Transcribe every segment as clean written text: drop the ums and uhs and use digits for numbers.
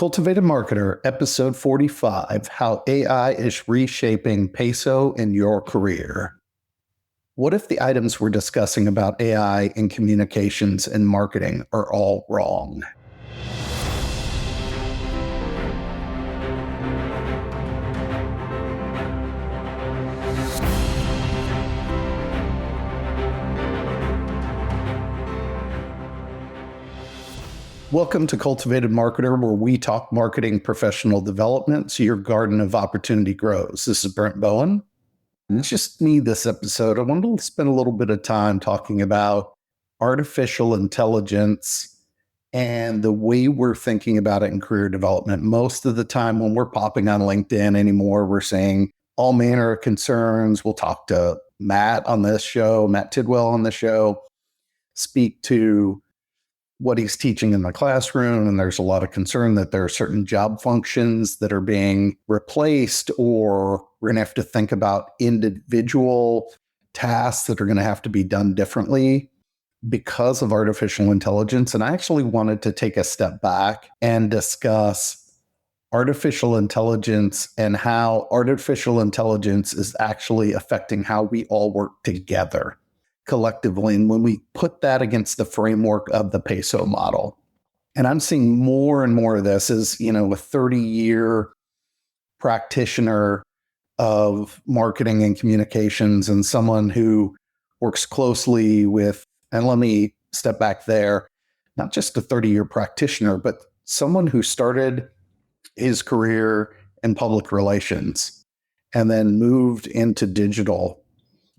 CultivatED Marketer, episode 45, How AI is Reshaping PESO in Your Career. What if the items we're discussing about AI in communications and marketing are all wrong? Welcome to CultivatED Marketer, where we talk marketing professional development so your garden of opportunity grows. This is Brent Bowen. It's just me this episode. I wanted to spend a little bit of time talking about artificial intelligence and the way we're thinking about it in career development. Most of the time when we're popping on LinkedIn anymore, we're saying all manner of concerns. We'll talk to Matt on this show, Matt Tidwell on the show, speak to what he's teaching in the classroom. And there's a lot of concern that there are certain job functions that are being replaced, or we're going to have to think about individual tasks that are going to have to be done differently because of artificial intelligence. And I actually wanted to take a step back and discuss artificial intelligence and how artificial intelligence is actually affecting how we all work together collectively. And when we put that against the framework of the PESO model, and I'm seeing more and more of this as, a 30-year practitioner of marketing and communications and someone who works closely with, and let me step back there, not just a 30-year practitioner, but someone who started his career in public relations and then moved into digital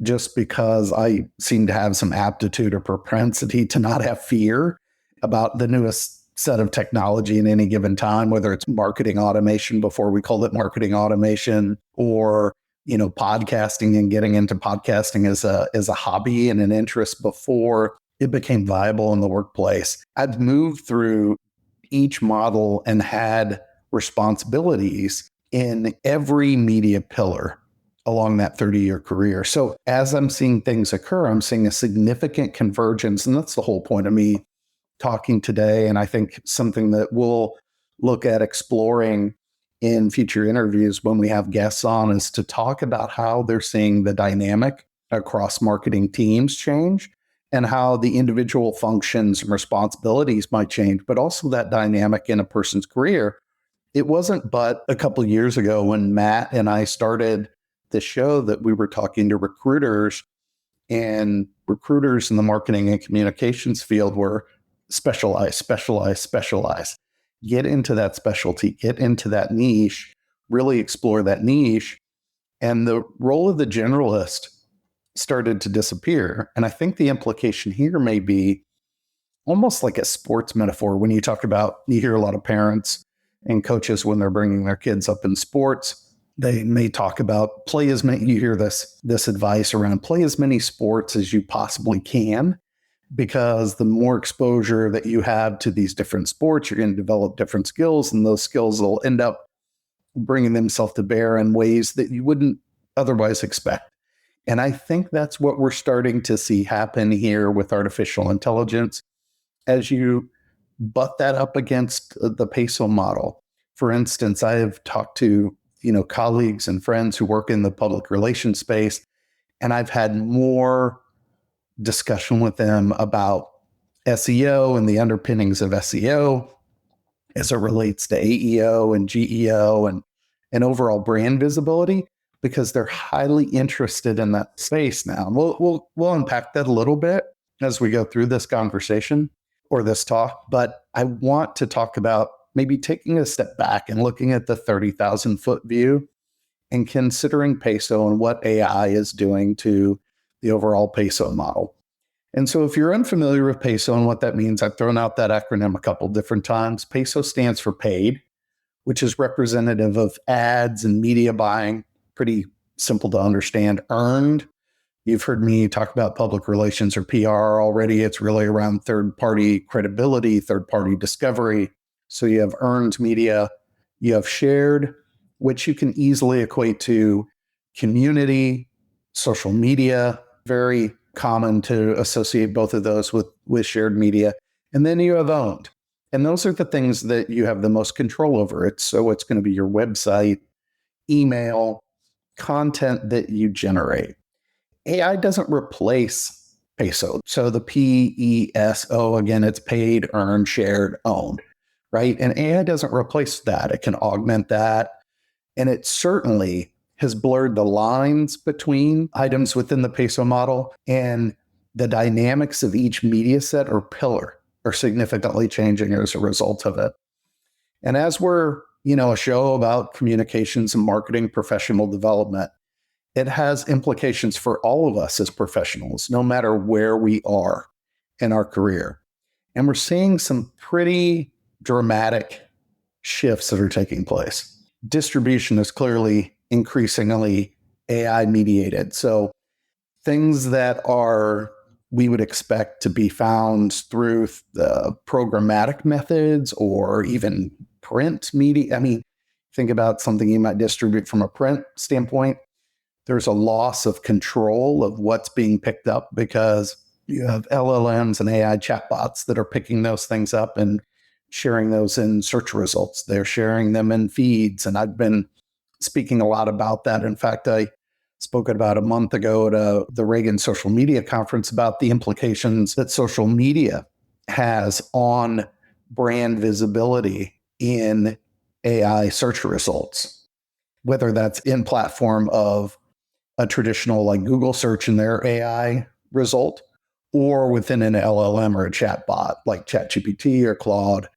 just because I seem to have some aptitude or propensity to not have fear about the newest set of technology in any given time, whether it's marketing automation before we called it marketing automation, or, podcasting and getting into podcasting as a hobby and an interest before it became viable in the workplace. I've moved through each model and had responsibilities in every media pillar along that 30-year career. So as I'm seeing things occur, I'm seeing a significant convergence. And that's the whole point of me talking today. And I think something that we'll look at exploring in future interviews when we have guests on is to talk about how they're seeing the dynamic across marketing teams change and how the individual functions and responsibilities might change, but also that dynamic in a person's career. It wasn't but a couple of years ago when Matt and I started the show that we were talking to recruiters, and recruiters in the marketing and communications field were specialize. Get into that specialty, get into that niche, really explore that niche. And the role of the generalist started to disappear. And I think the implication here may be almost like a sports metaphor. When you hear a lot of parents and coaches when they're bringing their kids up in sports, they may talk about you hear this advice around play as many sports as you possibly can, because the more exposure that you have to these different sports, you're going to develop different skills, and those skills will end up bringing themselves to bear in ways that you wouldn't otherwise expect. And I think that's what we're starting to see happen here with artificial intelligence as you butt that up against the PESO model. For instance, I have talked to colleagues and friends who work in the public relations space, and I've had more discussion with them about SEO and the underpinnings of SEO as it relates to AEO and GEO and overall brand visibility, because they're highly interested in that space now. And we'll unpack that a little bit as we go through this conversation or this talk, but I want to talk about maybe taking a step back and looking at the 30,000 foot view and considering PESO and what AI is doing to the overall PESO model. And so if you're unfamiliar with PESO and what that means, I've thrown out that acronym a couple different times. PESO stands for paid, which is representative of ads and media buying. Pretty simple to understand. Earned, you've heard me talk about public relations or PR already. It's really around third-party credibility, third-party discovery. So you have earned media, you have shared, which you can easily equate to community, social media, very common to associate both of those with shared media. And then you have owned. And those are the things that you have the most control over. It's going to be your website, email, content that you generate. AI doesn't replace PESO. So the PESO, again, it's paid, earned, shared, owned, right? And AI doesn't replace that. It can augment that. And it certainly has blurred the lines between items within the PESO model, and the dynamics of each media set or pillar are significantly changing as a result of it. And as we're, a show about communications and marketing professional development, it has implications for all of us as professionals, no matter where we are in our career. And we're seeing some pretty dramatic shifts that are taking place. Distribution is clearly increasingly AI mediated. So things that we would expect to be found through the programmatic methods or even print media. I mean, think about something you might distribute from a print standpoint. There's a loss of control of what's being picked up because you have LLMs and AI chatbots that are picking those things up and sharing those in search results. They're sharing them in feeds. And I've been speaking a lot about that. In fact, I spoke about a month ago at the Reagan Social Media Conference about the implications that social media has on brand visibility in AI search results, whether that's in platform of a traditional like Google search in their AI result, or within an LLM or a chat bot like ChatGPT or Claude.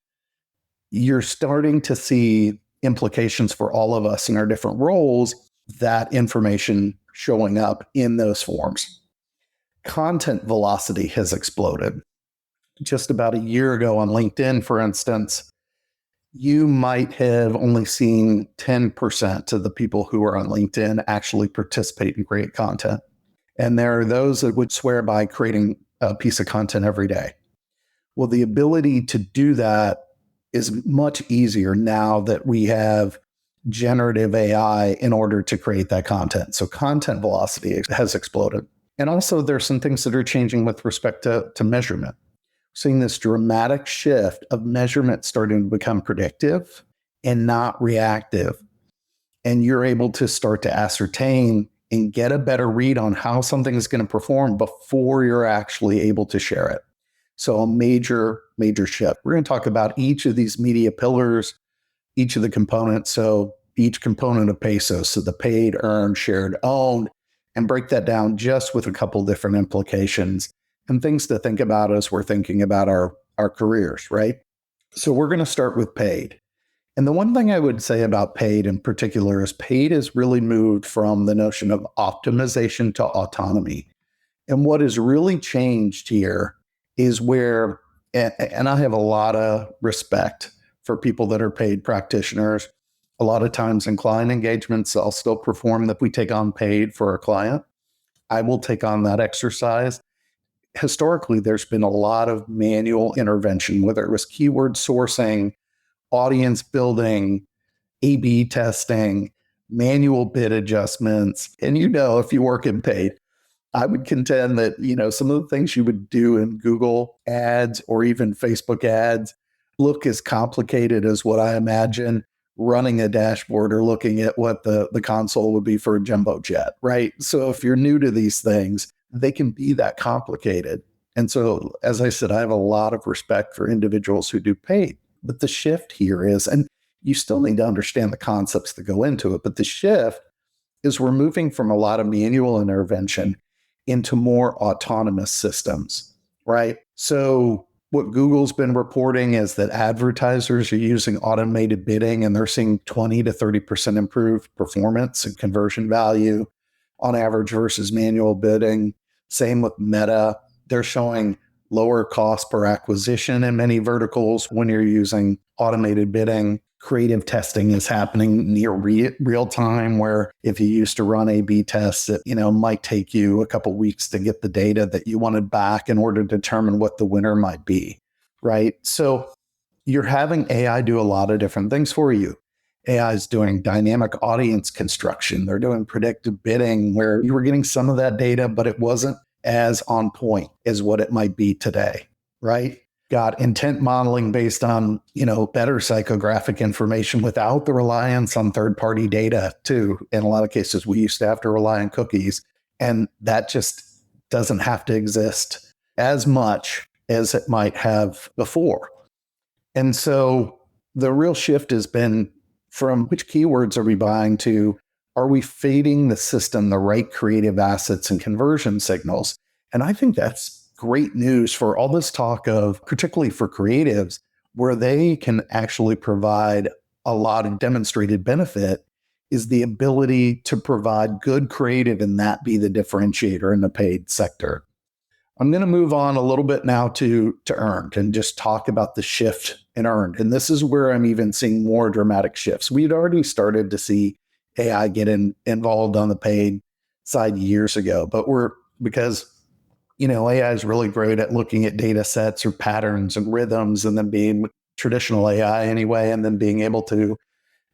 You're starting to see implications for all of us in our different roles, that information showing up in those forms. Content velocity has exploded. Just about a year ago on LinkedIn, for instance, you might have only seen 10% of the people who are on LinkedIn actually participate and create content. And there are those that would swear by creating a piece of content every day. Well, the ability to do that is much easier now that we have generative AI in order to create that content. So content velocity has exploded. And also there's some things that are changing with respect to measurement. Seeing this dramatic shift of measurement starting to become predictive and not reactive. And you're able to start to ascertain and get a better read on how something is going to perform before you're actually able to share it. So a major, major shift. We're going to talk about each of these media pillars, each of the components. So each component of PESO, so the paid, earned, shared, owned, and break that down just with a couple different implications and things to think about as we're thinking about our careers, right? So we're going to start with paid. And the one thing I would say about paid in particular is paid has really moved from the notion of optimization to autonomy. And what has really changed here is where, and I have a lot of respect for people that are paid practitioners. A lot of times in client engagements, I'll still perform that we take on paid for a client. I will take on that exercise. Historically, there's been a lot of manual intervention, whether it was keyword sourcing, audience building, A/B testing, manual bid adjustments. And if you work in paid, I would contend that, some of the things you would do in Google ads or even Facebook ads look as complicated as what I imagine running a dashboard or looking at what the console would be for a jumbo jet, right? So if you're new to these things, they can be that complicated. And so, as I said, I have a lot of respect for individuals who do paid. But the shift here is, and you still need to understand the concepts that go into it, but the shift is we're moving from a lot of manual intervention into more autonomous systems, right? So what Google's been reporting is that advertisers are using automated bidding and they're seeing 20 to 30% improved performance and conversion value on average versus manual bidding. Same with Meta. They're showing lower cost per acquisition in many verticals when you're using automated bidding. Creative testing is happening near real time, where if you used to run A/B tests, it might take you a couple weeks to get the data that you wanted back in order to determine what the winner might be, right? So you're having AI do a lot of different things for you. AI is doing dynamic audience construction. They're doing predictive bidding where you were getting some of that data, but it wasn't as on point as what it might be today, right? got intent modeling based on, better psychographic information without the reliance on third-party data too. In a lot of cases, we used to have to rely on cookies, and that just doesn't have to exist as much as it might have before. And so the real shift has been from which keywords are we buying to, are we feeding the system the right creative assets and conversion signals? And I think that's great news for all this talk of, particularly for creatives, where they can actually provide a lot of demonstrated benefit, is the ability to provide good creative and that be the differentiator in the paid sector. I'm going to move on a little bit now to earned and just talk about the shift in earned. And this is where I'm even seeing more dramatic shifts. We'd already started to see AI get involved on the paid side years ago, but because AI is really great at looking at data sets or patterns and rhythms, and then being traditional AI anyway, and then being able to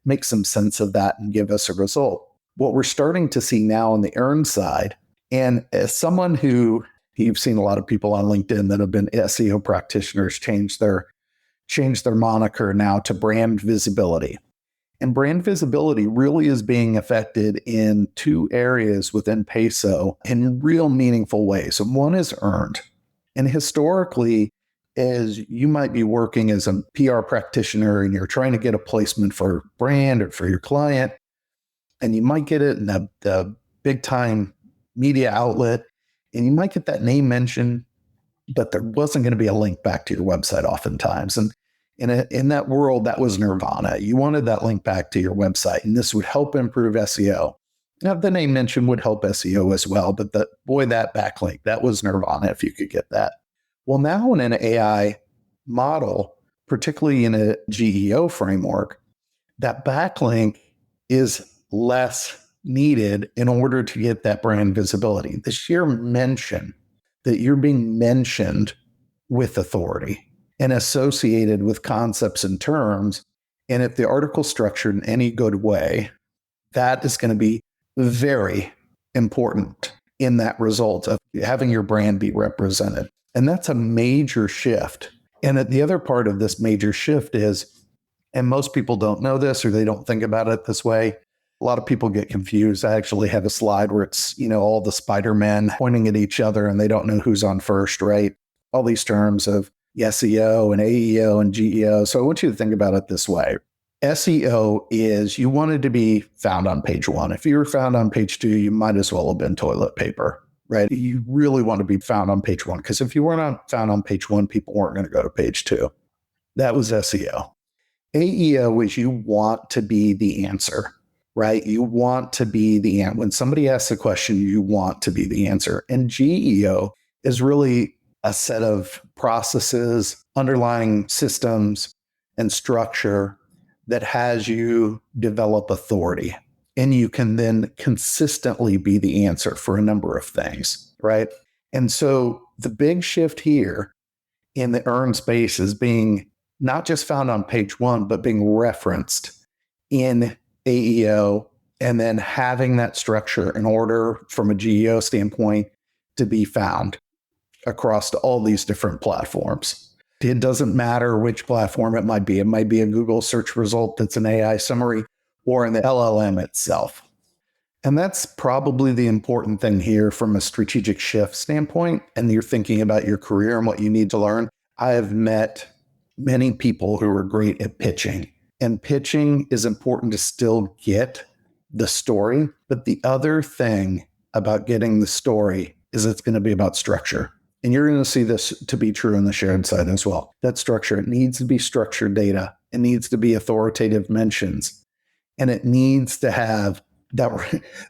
make some sense of that and give us a result. What we're starting to see now on the earned side, and as someone who, you've seen a lot of people on LinkedIn that have been SEO practitioners change their moniker now to brand visibility. And brand visibility really is being affected in two areas within PESO in real meaningful ways. And one is earned. And historically, as you might be working as a PR practitioner and you're trying to get a placement for a brand or for your client, and you might get it in the big time media outlet, and you might get that name mentioned, but there wasn't going to be a link back to your website oftentimes. And in that world, that was nirvana. You wanted that link back to your website, and this would help improve SEO. Now, the name mention would help SEO as well, but that backlink, that was nirvana if you could get that. Well, now in an AI model, particularly in a GEO framework, that backlink is less needed in order to get that brand visibility. The sheer mention that you're being mentioned with authority and associated with concepts and terms. And if the article's structured in any good way, that is going to be very important in that result of having your brand be represented. And that's a major shift. And the other part of this major shift is, and most people don't know this or they don't think about it this way, a lot of people get confused. I actually have a slide where it's, all the Spider-Men pointing at each other and they don't know who's on first, right? All these terms of SEO and AEO and GEO. So I want you to think about it this way. SEO is you wanted to be found on page one. If you were found on page two, you might as well have been toilet paper, right? You really want to be found on page one, because if you weren't found on page one, people weren't going to go to page two. That was SEO. AEO is you want to be the answer, right? You want to be the answer. When somebody asks a question, you want to be the answer. And GEO is really a set of processes, underlying systems, and structure that has you develop authority. And you can then consistently be the answer for a number of things, right? And so the big shift here in the earned space is being not just found on page one, but being referenced in AEO, and then having that structure in order from a GEO standpoint to be found across all these different platforms. It doesn't matter which platform it might be. It might be a Google search result that's an AI summary or in the LLM itself. And that's probably the important thing here from a strategic shift standpoint. And you're thinking about your career and what you need to learn. I have met many people who are great at pitching. And pitching is important to still get the story. But the other thing about getting the story is it's going to be about structure. And you're going to see this to be true on the shared side as well. That structure, it needs to be structured data. It needs to be authoritative mentions. And it needs to have that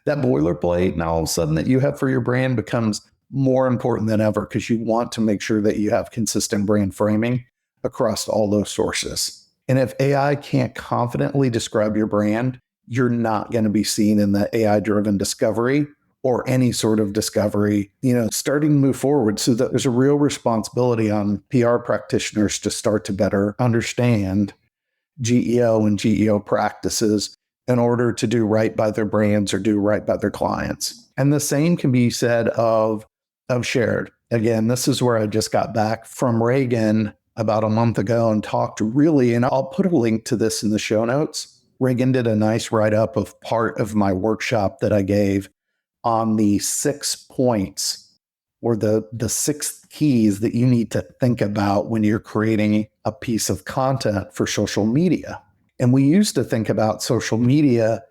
boilerplate. Now, all of a sudden that you have for your brand becomes more important than ever, because you want to make sure that you have consistent brand framing across all those sources. And if AI can't confidently describe your brand, you're not going to be seen in the AI-driven discovery or any sort of discovery, starting to move forward. So that there's a real responsibility on PR practitioners to start to better understand GEO and GEO practices in order to do right by their brands or do right by their clients. And the same can be said of shared. Again, this is where I just got back from Reagan about a month ago and talked really, and I'll put a link to this in the show notes. Reagan did a nice write-up of part of my workshop that I gave on the 6 points or the 6 keys that you need to think about when you're creating a piece of content for social media. And we used to think about social media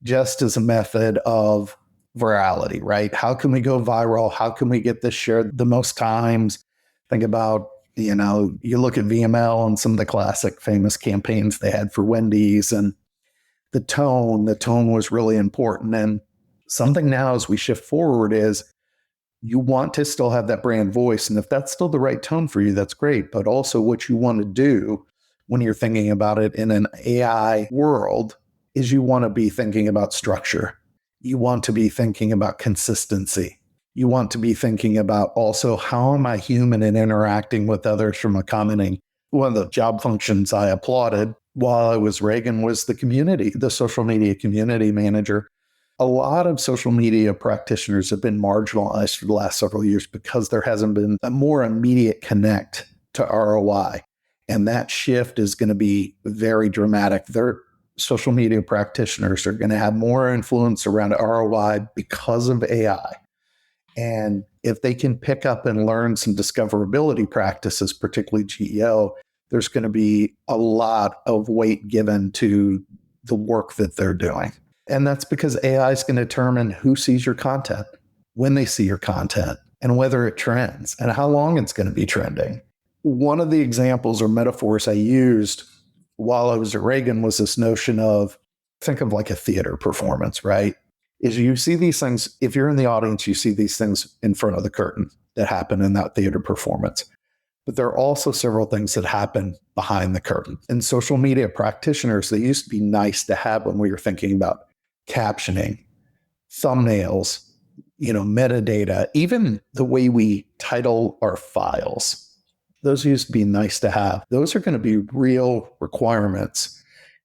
just as a method of virality, right? How can we go viral? How can we get this shared the most times? Think about, you look at VML and some of the classic famous campaigns they had for Wendy's, and the tone was really important. And something now as we shift forward is you want to still have that brand voice. And if that's still the right tone for you, that's great. But also what you want to do when you're thinking about it in an AI world is you want to be thinking about structure. You want to be thinking about consistency. You want to be thinking about also how am I human and interacting with others from a commenting. One of the job functions I applauded while I was Reagan was the community, the social media community manager. A lot of social media practitioners have been marginalized for the last several years because there hasn't been a more immediate connect to ROI. And that shift is going to be very dramatic. Their social media practitioners are going to have more influence around ROI because of AI. And if they can pick up and learn some discoverability practices, particularly GEO, there's going to be a lot of weight given to the work that they're doing. And that's because AI is going to determine who sees your content, when they see your content, and whether it trends, and how long it's going to be trending. One of the examples or metaphors I used while I was at Reagan was this notion of, think of like a theater performance, right? Is you see these things, if you're in the audience, you see these things in front of the curtain that happen in that theater performance. But there are also several things that happen behind the curtain. And social media practitioners, they used to be nice to have when we were thinking about captioning, thumbnails, metadata, even the way we title our files. Those used to be nice to have. Those are going to be real requirements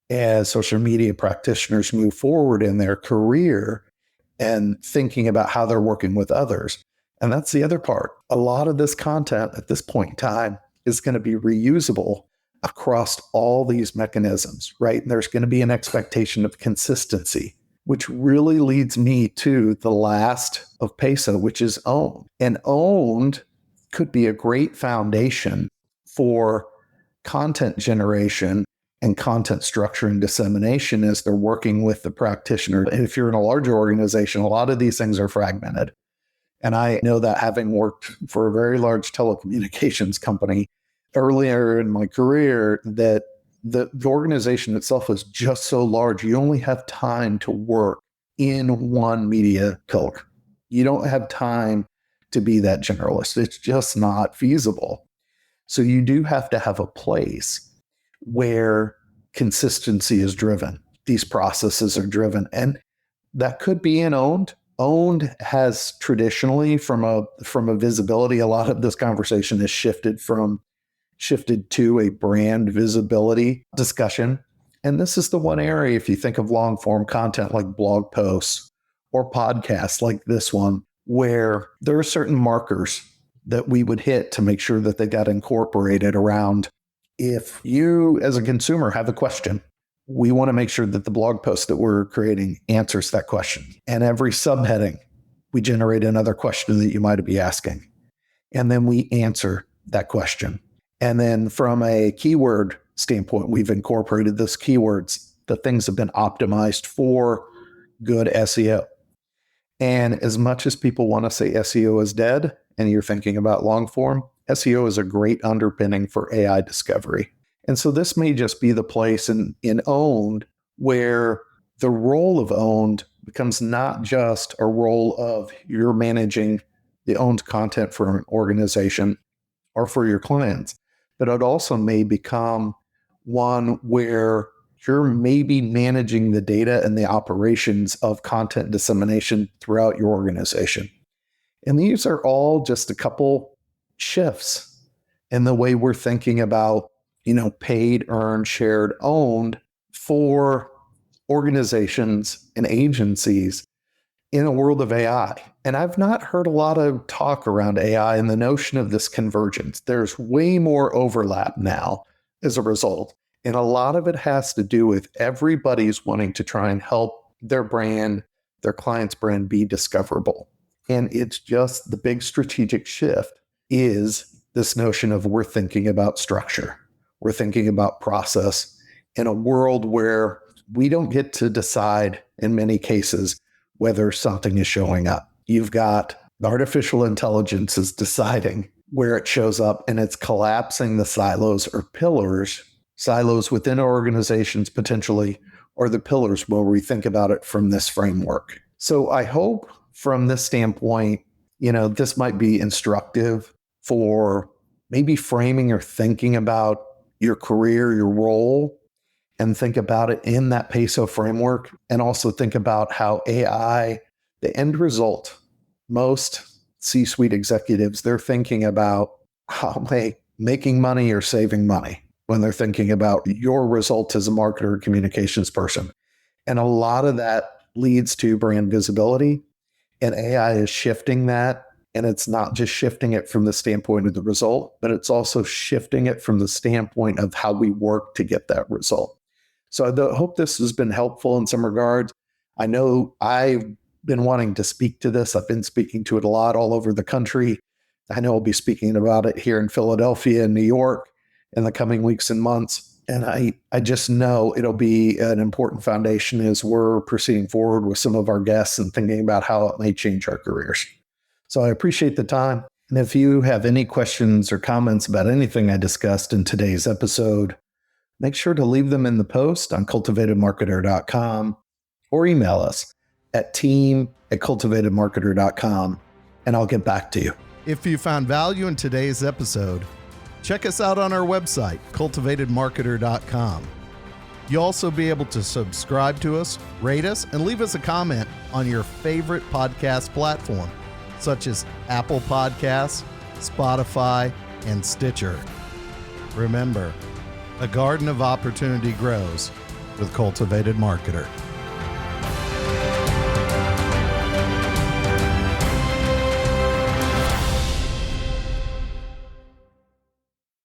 as social media practitioners move forward in their career and thinking about how they're working with others. And that's the other part. A lot of this content at this point in time is going to be reusable across all these mechanisms, right? And there's going to be an expectation of consistency, which really leads me to the last of PESO, which is owned. And owned could be a great foundation for content generation and content structure and dissemination as they're working with the practitioner. And if you're in a larger organization, a lot of these things are fragmented. And I know that having worked for a very large telecommunications company earlier in my career, that the organization itself is just so large, you only have time to work in one media pillar. You don't have time to be that generalist. It's just not feasible. So you do have to have a place where consistency is driven. These processes are driven. And that could be in owned. Owned has traditionally, from a visibility, a lot of this conversation has shifted to a brand visibility discussion. And this is the one area, if you think of long form content like blog posts or podcasts like this one, where there are certain markers that we would hit to make sure that they got incorporated around. If you as a consumer have a question, we want to make sure that the blog post that we're creating answers that question. And every subheading, we generate another question that you might be asking. And then we answer that question. And then from a keyword standpoint, we've incorporated those keywords. The things have been optimized for good SEO. And as much as people want to say SEO is dead, and you're thinking about long form, SEO is a great underpinning for AI discovery. And so this may just be the place in owned where the role of owned becomes not just a role of you're managing the owned content for an organization or for your clients, but it also may become one where you're maybe managing the data and the operations of content dissemination throughout your organization. And these are all just a couple shifts in the way we're thinking about, paid, earned, shared, owned for organizations and agencies in a world of AI. And I've not heard a lot of talk around AI and the notion of this convergence. There's way more overlap now as a result. And a lot of it has to do with everybody's wanting to try and help their brand, their client's brand be discoverable. And it's just the big strategic shift is this notion of we're thinking about structure. We're thinking about process in a world where we don't get to decide in many cases whether something is showing up. You've got artificial intelligence is deciding where it shows up, and it's collapsing the silos or pillars, silos within organizations potentially, or the pillars where we think about it from this framework. So I hope from this standpoint, this might be instructive for maybe framing or thinking about your career, your role, and think about it in that PESO framework, and also think about how AI, the end result, most C-suite executives, they're thinking about how making money or saving money when they're thinking about your result as a marketer or communications person. And a lot of that leads to brand visibility, and AI is shifting that. And it's not just shifting it from the standpoint of the result, but it's also shifting it from the standpoint of how we work to get that result. So I hope this has been helpful in some regards. I know I've been wanting to speak to this. I've been speaking to it a lot all over the country. I know I'll be speaking about it here in Philadelphia and New York in the coming weeks and months. And I just know it'll be an important foundation as we're proceeding forward with some of our guests and thinking about how it may change our careers. So I appreciate the time. And if you have any questions or comments about anything I discussed in today's episode, make sure to leave them in the post on CultivatedMarketer.com or email us at team@CultivatedMarketer.com, and I'll get back to you. If you found value in today's episode, check us out on our website, CultivatedMarketer.com. You'll also be able to subscribe to us, rate us, and leave us a comment on your favorite podcast platform, such as Apple Podcasts, Spotify, and Stitcher. Remember, a garden of opportunity grows with Cultivated Marketer.